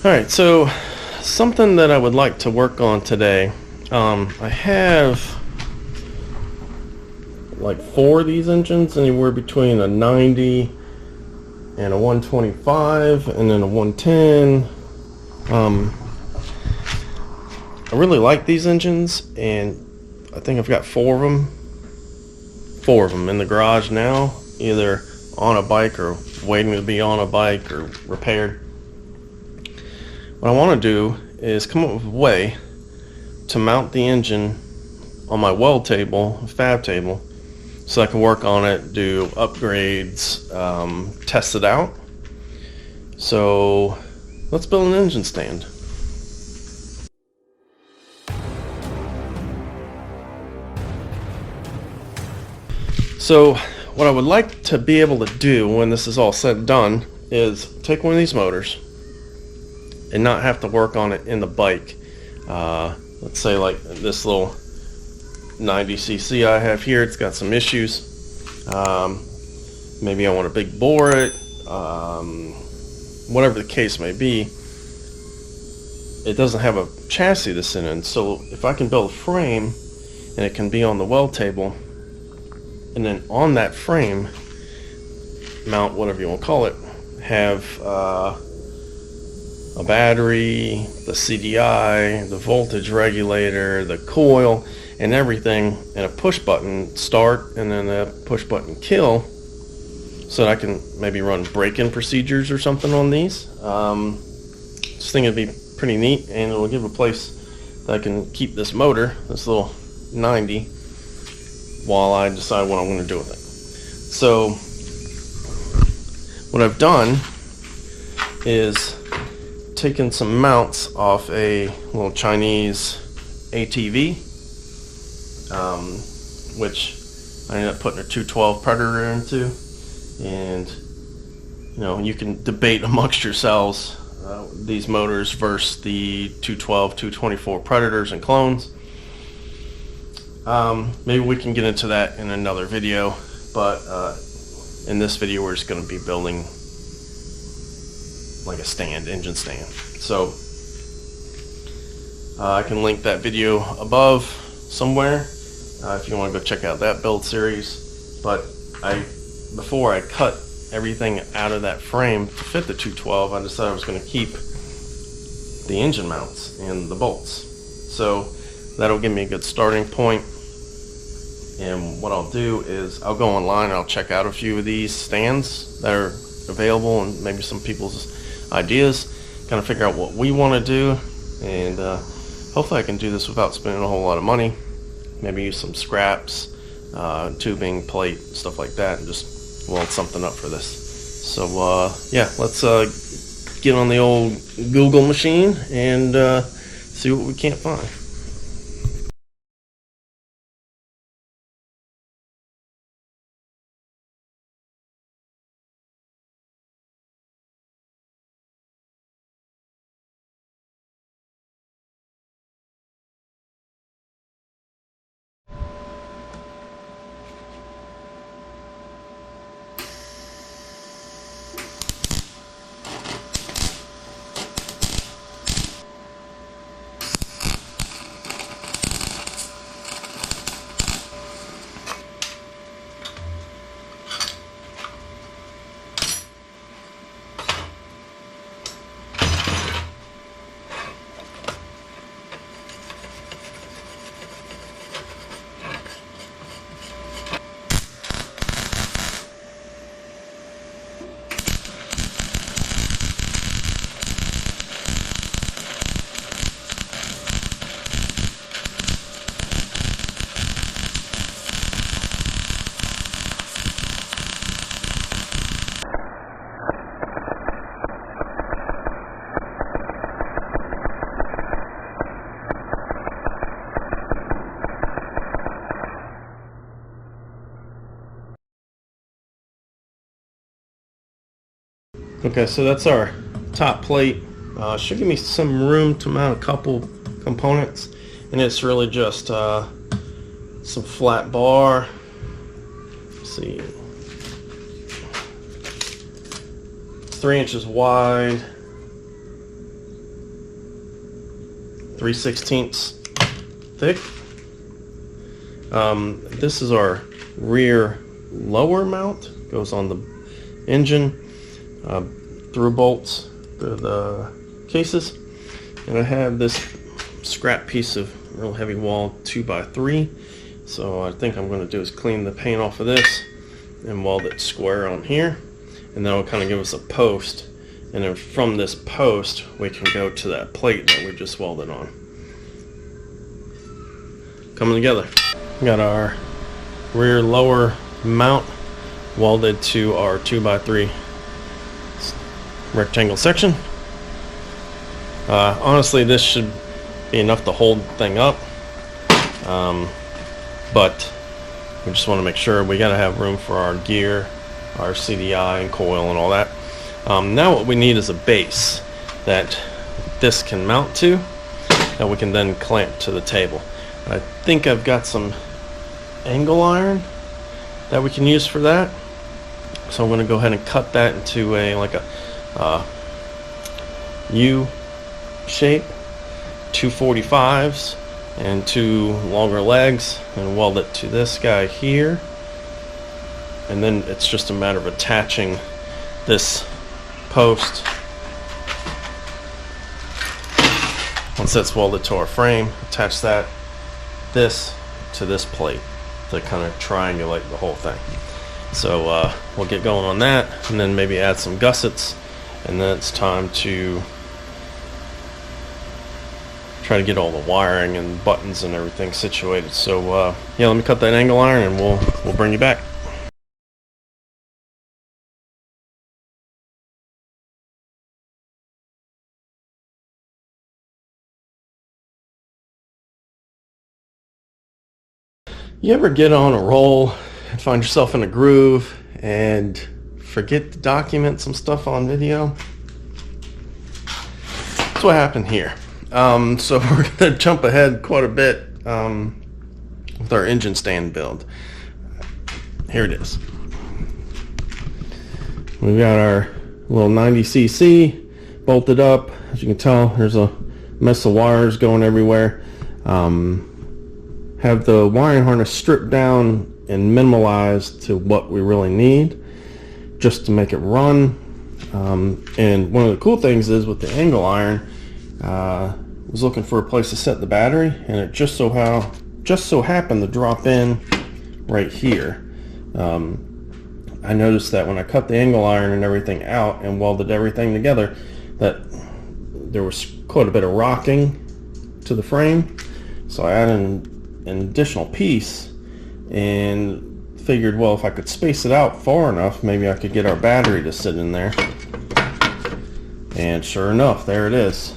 Alright, so something that I would like to work on today. I have like four of these engines, anywhere between a 90 and a 125 and then a 110. I really like these engines, and I think I've got four of them in the garage now, either on a bike or waiting to be on a bike or repaired. What I want to do is come up with a way to mount the engine on my weld table, fab table, so I can work on it, do upgrades, test it out. So let's build an engine stand. So what I would like to be able to do when this is all said and done is take one of these motors and not have to work on it in the bike. Let's say like this little 90cc I have here, it's got some issues. Maybe I want to big bore it, whatever the case may be. It doesn't have a chassis to sit in, so if I can build a frame and it can be on the weld table, and then on that frame mount whatever you want to call it, have a battery, the CDI, the voltage regulator, the coil, and everything, and a push button start and then a push button kill, so that I can maybe run break-in procedures or something on these. This thing would be pretty neat, and it'll give a place that I can keep this motor, this little 90, while I decide what I'm going to do with it. So what I've done is taken some mounts off a little Chinese ATV, which I ended up putting a 212 Predator into. And you know, you can debate amongst yourselves these motors versus the 212, 224 Predators and clones. Maybe we can get into that in another video, but in this video we're just going to be building like a stand, engine stand. So I can link that video above somewhere if you want to go check out that build series. But before I cut everything out of that frame to fit the 212, I decided I was going to keep the engine mounts and the bolts. So that'll give me a good starting point. And what I'll do is I'll go online and I'll check out a few of these stands that are available and maybe some people's ideas, kind of figure out what we want to do, and hopefully I can do this without spending a whole lot of money. Maybe use some scraps, tubing, plate, stuff like that, and just weld something up for this. So yeah, let's get on the old Google machine and see what we can't find. Okay, so that's our top plate. Should give me some room to mount a couple components, and it's really just some flat bar. Let's see, 3 inches wide, 3/16 thick. This is our rear lower mount. Goes on the engine, through bolts, through the cases. And I have this scrap piece of real heavy wall 2x3. So I think I'm going to do is clean the paint off of this and weld it square on here. And that will kind of give us a post. And then from this post, we can go to that plate that we just welded on. Coming together. We got our rear lower mount welded to our 2x3 rectangle section. Honestly, this should be enough to hold the thing up, but we just want to make sure we got to have room for our gear, our CDI and coil and all that. Now what we need is a base that this can mount to, that we can then clamp to the table. I think I've got some angle iron that we can use for that, so I'm going to go ahead and cut that into a U shape, 245s and 2 longer legs, and weld it to this guy here. And then it's just a matter of attaching this post. Once that's welded to our frame, attach this to this plate to kind of triangulate the whole thing. So we'll get going on that, and then maybe add some gussets, and then it's time to try to get all the wiring and buttons and everything situated. So yeah, let me cut that angle iron and we'll bring you back. You ever get on a roll and find yourself in a groove and forget to document some stuff on video? That's what happened here. So we're going to jump ahead quite a bit with our engine stand build. Here it is. We've got our little 90cc bolted up. As you can tell, there's a mess of wires going everywhere. Have the wiring harness stripped down and minimalized to what we really need, just to make it run. And one of the cool things is with the angle iron, was looking for a place to set the battery, and it just so happened to drop in right here. I noticed that when I cut the angle iron and everything out and welded everything together, that there was quite a bit of rocking to the frame. So I added an additional piece and figured, well, if I could space it out far enough, maybe I could get our battery to sit in there. And sure enough, there it is.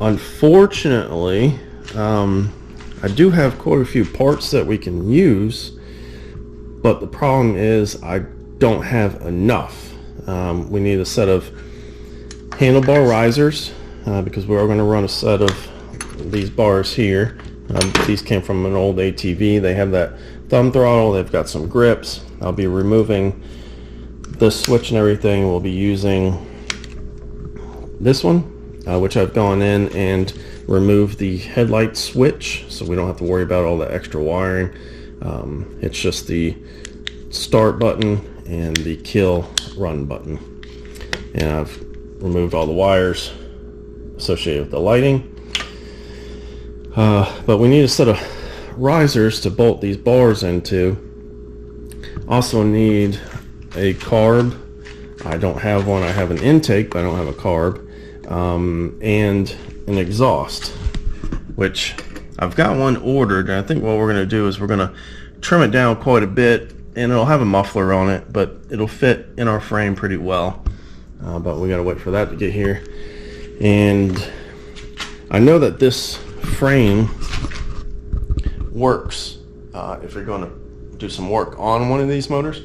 Unfortunately, I do have quite a few parts that we can use, but the problem is I don't have enough. We need a set of handlebar risers, because we are going to run a set of these bars here. These came from an old ATV. They have that thumb throttle. They've got some grips. I'll be removing this switch and everything. We'll be using this one, which I've gone in and removed the headlight switch, so we don't have to worry about all the extra wiring. It's just the start button and the kill run button. And I've removed all the wires associated with the lighting. But we need a set of risers to bolt these bars into. Also need a carb. I don't have one. I have an intake, but I don't have a carb. And an exhaust, which I've got one ordered. And I think what we're going to do is we're going to trim it down quite a bit, and it'll have a muffler on it, but it'll fit in our frame pretty well. But we got to wait for that to get here. And I know that this frame works if you're going to do some work on one of these motors.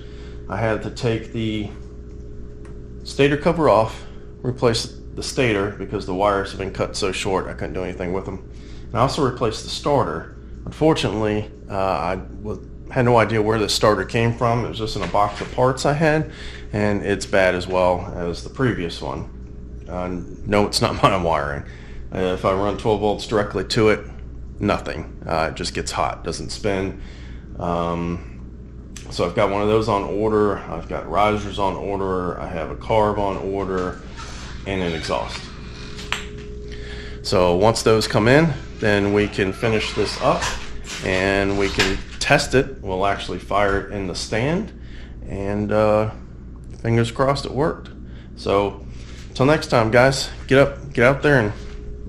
I had to take the stator cover off, replace the stator because the wires have been cut so short I couldn't do anything with them. And I also replaced the starter. Unfortunately, I had no idea where this starter came from. It was just in a box of parts I had, and it's bad as well as the previous one. No, it's not my wiring. If I run 12 volts directly to it, nothing. It just gets hot, doesn't spin. So I've got one of those on order. I've got risers on order. I have a carb on order and an exhaust. So once those come in, then we can finish this up and we can test it. We'll actually fire it in the stand, and fingers crossed it worked. So until next time, guys, get out there and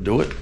do it.